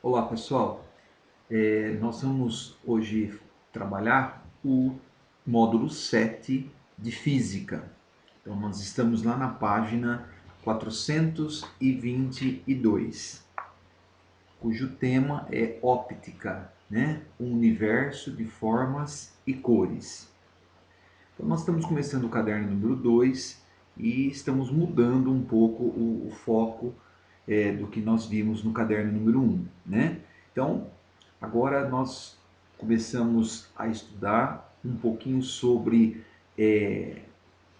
Olá pessoal, nós vamos hoje trabalhar o módulo 7 de Física. Então nós estamos lá na página 422, cujo tema é óptica, né? Um universo de formas e cores. Então nós estamos começando o caderno número 2 e estamos mudando um pouco o foco do que nós vimos no caderno número 1, né? Então, agora nós começamos a estudar um pouquinho sobre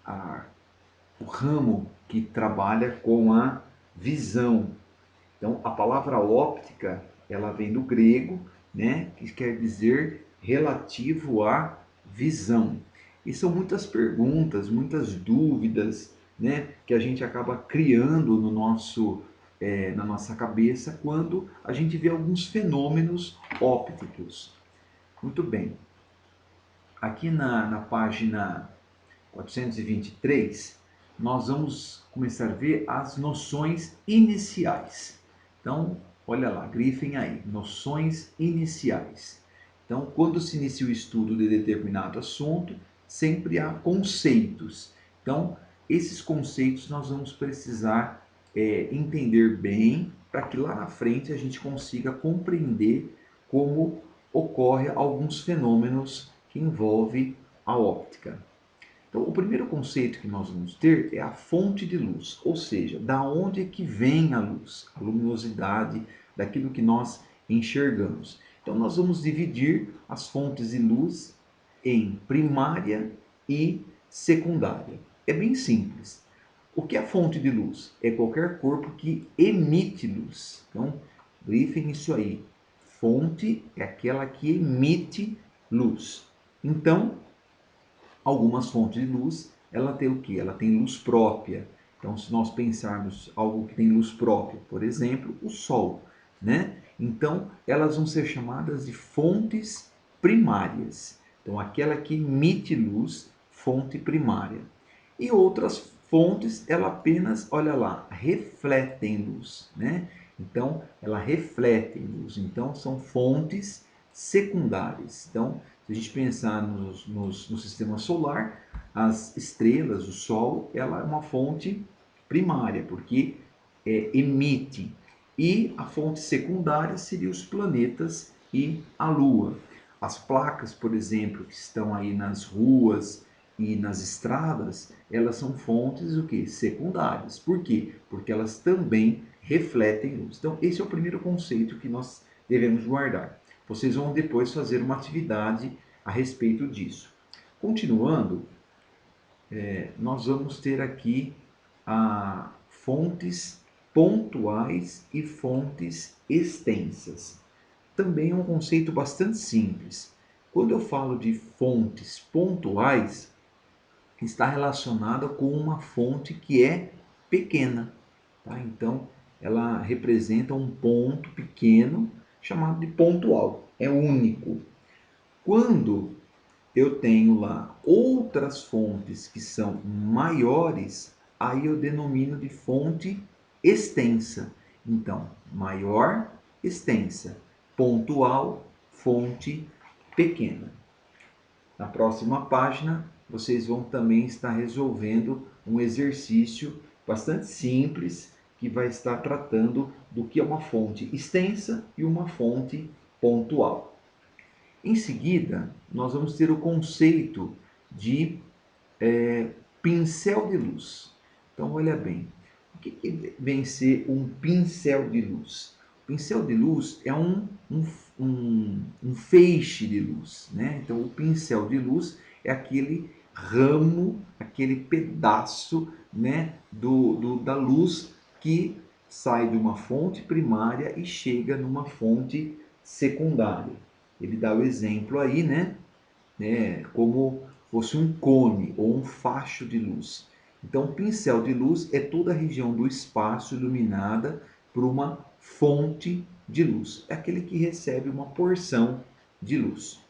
a, o ramo que trabalha com a visão. Então, a palavra óptica, ela vem do grego, né, que quer dizer relativo à visão. E são muitas perguntas, muitas dúvidas, né, que a gente acaba criando no na nossa cabeça quando a gente vê alguns fenômenos ópticos. Muito bem. Aqui na página 423, nós vamos começar a ver as noções iniciais. Então, olha lá, grifem aí, noções iniciais. Então, quando se inicia o estudo de determinado assunto, sempre há conceitos. Então, esses conceitos nós vamos precisar entender bem para que lá na frente a gente consiga compreender como ocorre alguns fenômenos que envolvem a óptica. Então, o primeiro conceito que nós vamos ter é a fonte de luz, ou seja, da onde é que vem a luz, a luminosidade daquilo que nós enxergamos. Então, nós vamos dividir as fontes de luz em primária e secundária. É bem simples. O que é a fonte de luz? É qualquer corpo que emite luz. Então, grifem isso aí. Fonte é aquela que emite luz. Então, algumas fontes de luz, ela tem o que? Ela tem luz própria. Então, se nós pensarmos algo que tem luz própria, por exemplo, o Sol, né? Então, elas vão ser chamadas de fontes primárias. Então, aquela que emite luz, fonte primária. E outras fontes, ela apenas, olha lá, refletem luz, né? Então, ela reflete luz. Então, são fontes secundárias. Então, se a gente pensar no sistema solar, as estrelas, o Sol, ela é uma fonte primária, porque emite. E a fonte secundária seria os planetas e a Lua. As placas, por exemplo, que estão aí nas ruas e nas estradas, elas são fontes o quê? Secundárias. Por quê? Porque elas também refletem luz. Então, esse é o primeiro conceito que nós devemos guardar. Vocês vão depois fazer uma atividade a respeito disso. Continuando, nós vamos ter aqui fontes pontuais e fontes extensas. Também é um conceito bastante simples. Quando eu falo de fontes pontuais, está relacionada com uma fonte que é pequena. Tá? Então, ela representa um ponto pequeno chamado de pontual. É único. Quando eu tenho lá outras fontes que são maiores, aí eu denomino de fonte extensa. Então, maior, extensa. Pontual, fonte pequena. Na próxima página, vocês vão também estar resolvendo um exercício bastante simples que vai estar tratando do que é uma fonte extensa e uma fonte pontual. Em seguida, nós vamos ter o conceito de pincel de luz. Então, olha bem, o que vem ser um pincel de luz? O pincel de luz é um feixe de luz, né? Então, o pincel de luz é aquele ramo, aquele pedaço, né, da luz que sai de uma fonte primária e chega numa fonte secundária. Ele dá o exemplo aí, né? Como fosse um cone ou um facho de luz. Então, o pincel de luz é toda a região do espaço iluminada por uma fonte de luz. É aquele que recebe uma porção de luz.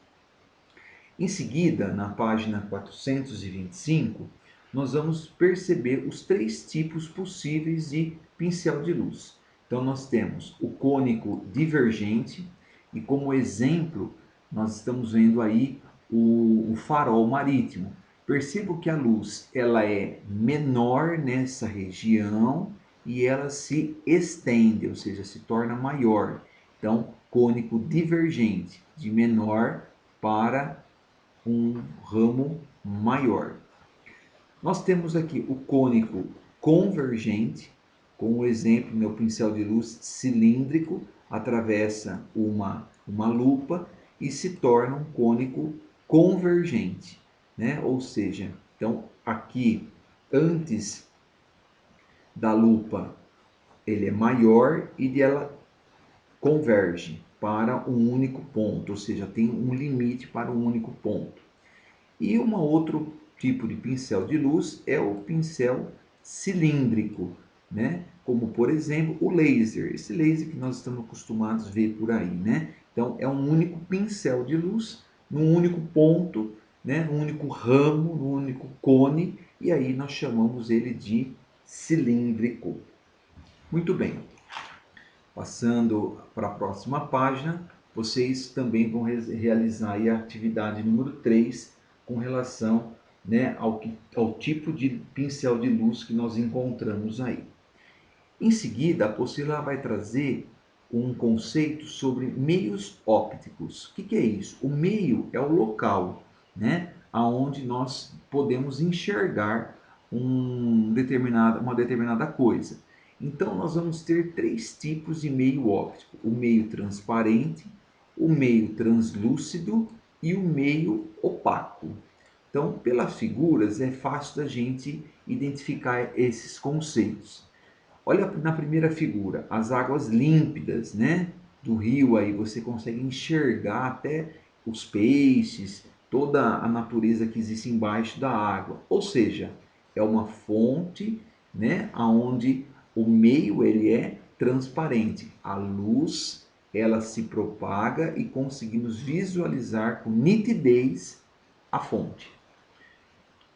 Em seguida, na página 425, nós vamos perceber os três tipos possíveis de pincel de luz. Então, nós temos o cônico divergente e, como exemplo, nós estamos vendo aí o farol marítimo. Percebo que a luz ela é menor nessa região e ela se estende, ou seja, se torna maior. Então, cônico divergente, de menor para um ramo maior. Nós temos aqui o cônico convergente, com o exemplo, meu pincel de luz cilíndrico atravessa uma lupa e se torna um cônico convergente, né? Ou seja, então aqui antes da lupa ele é maior e ela converge para um único ponto, ou seja, tem um limite para um único ponto. E um outro tipo de pincel de luz é o pincel cilíndrico, né? Como por exemplo o laser, esse laser que nós estamos acostumados a ver por aí, né? Então é um único pincel de luz, num único ponto, né? Num único ramo, num único cone, e aí nós chamamos ele de cilíndrico. Muito bem, passando para a próxima página, vocês também vão realizar a atividade número 3 com relação, né, ao tipo de pincel de luz que nós encontramos aí. Em seguida, a apostila vai trazer um conceito sobre meios ópticos. O que é isso? O meio é o local, né, aonde nós podemos enxergar uma determinada coisa. Então, nós vamos ter três tipos de meio óptico: o meio transparente, o meio translúcido e o meio opaco. Então, pelas figuras, é fácil da gente identificar esses conceitos. Olha na primeira figura, as águas límpidas, né, do rio aí, você consegue enxergar até os peixes, toda a natureza que existe embaixo da água. Ou seja, é uma fonte, né, aonde o meio ele é transparente. A luz, ela se propaga e conseguimos visualizar com nitidez a fonte.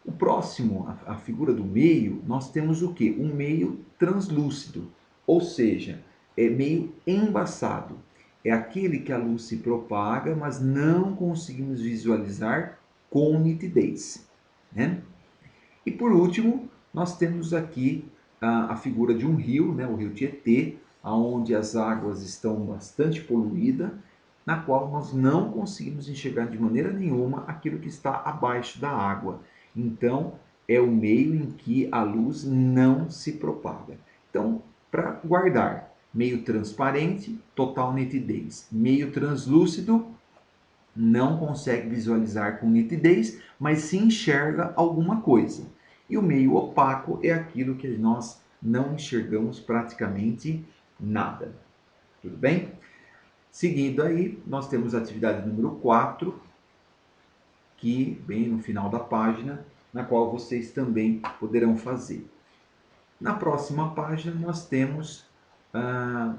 O próximo, a figura do meio, nós temos o que? Um meio translúcido, ou seja, é meio embaçado. É aquele que a luz se propaga, mas não conseguimos visualizar com nitidez, né? E por último, nós temos aqui a figura de um rio, né? O rio Tietê, onde as águas estão bastante poluídas, na qual nós não conseguimos enxergar de maneira nenhuma aquilo que está abaixo da água. Então, é o meio em que a luz não se propaga. Então, para guardar, meio transparente, total nitidez. Meio translúcido, não consegue visualizar com nitidez, mas se enxerga alguma coisa. E o meio opaco é aquilo que nós não enxergamos praticamente nada. Tudo bem? Seguindo aí, nós temos a atividade número 4, que bem no final da página, na qual vocês também poderão fazer. Na próxima página, nós temos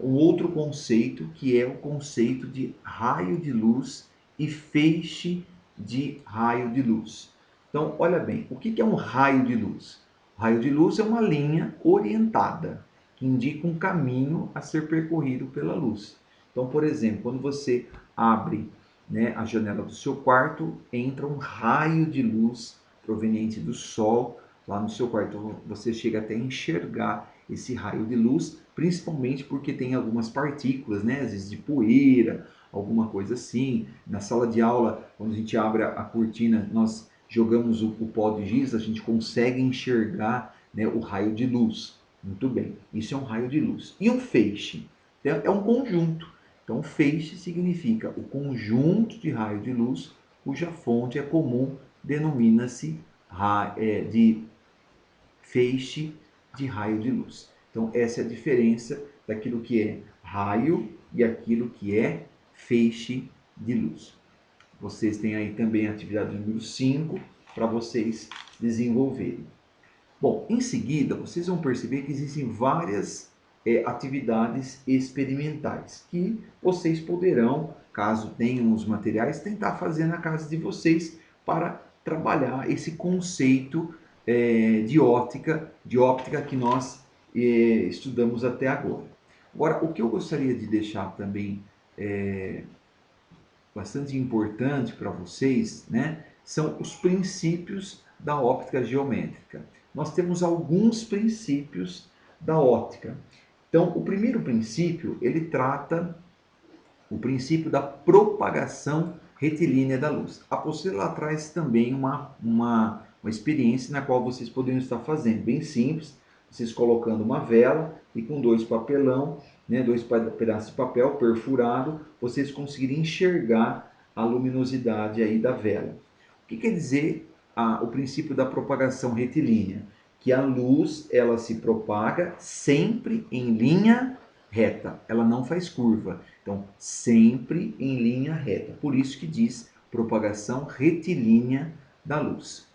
um outro conceito, que é o conceito de raio de luz e feixe de raio de luz. Então, olha bem, o que é um raio de luz? O raio de luz é uma linha orientada, que indica um caminho a ser percorrido pela luz. Então, por exemplo, quando você abre, né, a janela do seu quarto, entra um raio de luz proveniente do sol lá no seu quarto. Então, você chega até a enxergar esse raio de luz, principalmente porque tem algumas partículas, né, às vezes de poeira, alguma coisa assim. Na sala de aula, quando a gente abre a cortina, nós jogamos o pó de giz, a gente consegue enxergar, né, o raio de luz. Muito bem, isso é um raio de luz. E um feixe? É um conjunto. Então, feixe significa o conjunto de raio de luz cuja fonte é comum, denomina-se de feixe de raio de luz. Então, essa é a diferença daquilo que é raio e aquilo que é feixe de luz. Vocês têm aí também a atividade número 5 para vocês desenvolverem. Bom, em seguida, vocês vão perceber que existem várias atividades experimentais que vocês poderão, caso tenham os materiais, tentar fazer na casa de vocês para trabalhar esse conceito de óptica que nós estudamos até agora. Agora, o que eu gostaria de deixar também bastante importante para vocês, né, são os princípios da óptica geométrica. Nós temos alguns princípios da óptica. Então, o primeiro princípio, ele trata o princípio da propagação retilínea da luz. Apostei lá atrás também uma experiência na qual vocês poderiam estar fazendo, bem simples, vocês colocando uma vela e com dois papelão, né, dois pedaços de papel perfurado, vocês conseguirem enxergar a luminosidade aí da vela. O que quer dizer o princípio da propagação retilínea? Que a luz ela se propaga sempre em linha reta, ela não faz curva. Então, sempre em linha reta. Por isso que diz propagação retilínea da luz.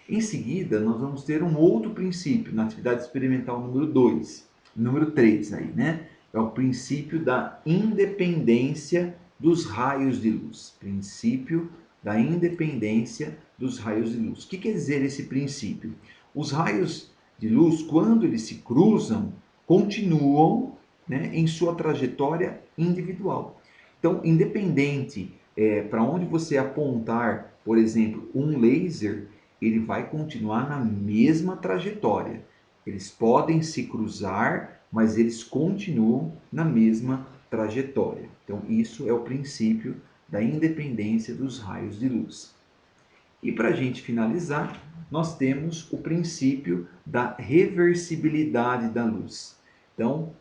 Em seguida, nós vamos ter um outro princípio na atividade experimental número 2, número 3 aí, né? É o princípio da independência dos raios de luz. Princípio da independência dos raios de luz. O que quer dizer esse princípio? Os raios de luz, quando eles se cruzam, continuam, né, em sua trajetória individual. Então, independente para onde você apontar, por exemplo, um laser, ele vai continuar na mesma trajetória. Eles podem se cruzar, mas eles continuam na mesma trajetória. Então, isso é o princípio da independência dos raios de luz. E para a gente finalizar, nós temos o princípio da reversibilidade da luz. Então,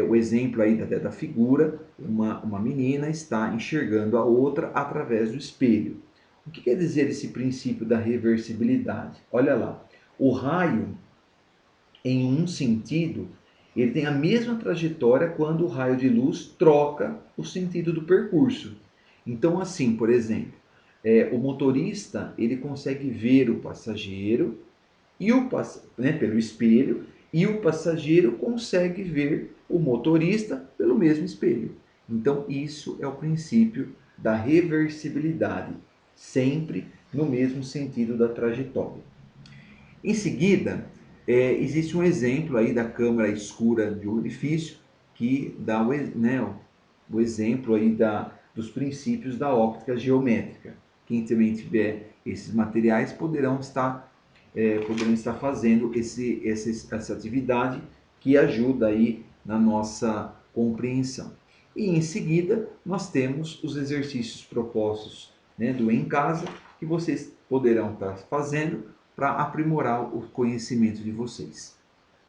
o exemplo aí da figura, uma menina está enxergando a outra através do espelho. O que quer dizer esse princípio da reversibilidade? Olha lá, o raio, em um sentido, ele tem a mesma trajetória quando o raio de luz troca o sentido do percurso. Então, assim, por exemplo, o motorista ele consegue ver o passageiro e né, pelo espelho, e o passageiro consegue ver o motorista pelo mesmo espelho. Então, isso é o princípio da reversibilidade, sempre no mesmo sentido da trajetória. Em seguida, existe um exemplo aí da câmara escura de um orifício que dá o exemplo aí dos princípios da óptica geométrica. Quem também tiver esses materiais poderão estar fazendo essa atividade que ajuda aí na nossa compreensão. E em seguida, nós temos os exercícios propostos, né, do Em Casa, que vocês poderão estar fazendo para aprimorar o conhecimento de vocês.